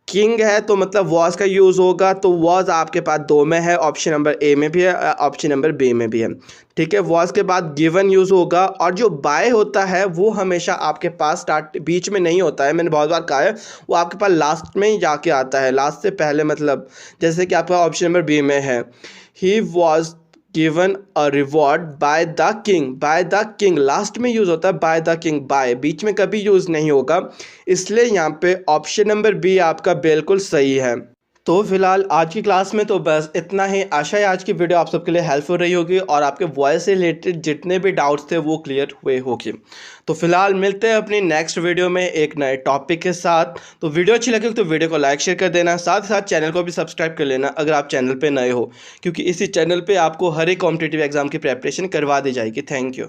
किंग है तो मतलब वॉज का यूज़ होगा, तो वॉज आपके पास दो में है, ऑप्शन नंबर ए में भी है, ऑप्शन नंबर बी में भी है, ठीक है। वॉज के बाद गिवन यूज़ होगा, और जो बाय होता है वो हमेशा आपके पास स्टार्ट बीच में नहीं होता है, मैंने बहुत बार कहा है, वो आपके पास लास्ट में ही जाके आता है, लास्ट से पहले। मतलब जैसे कि आपका ऑप्शन नंबर बी में है, he was given a reward by the king. By the king last में यूज़ होता है, बाय द किंग, बाय बीच में कभी यूज़ नहीं होगा, इसलिए यहाँ पे ऑप्शन नंबर बी आपका बिल्कुल सही है। तो फिलहाल आज की क्लास में तो बस इतना ही। आशा है आज की वीडियो आप सबके लिए हेल्पफुल रही होगी और आपके वॉइस से रिलेटेड जितने भी डाउट्स थे वो क्लियर हुए होंगे। तो फिलहाल मिलते हैं अपनी नेक्स्ट वीडियो में एक नए टॉपिक के साथ। तो वीडियो अच्छी लगी तो वीडियो को लाइक शेयर कर देना, साथ ही साथ चैनल को भी सब्सक्राइब कर लेना अगर आप चैनल पर नए हो, क्योंकि इसी चैनल पर आपको हर एक कॉम्पिटिटिव एग्जाम की प्रेपरेशन करवा दी जाएगी। Thank you.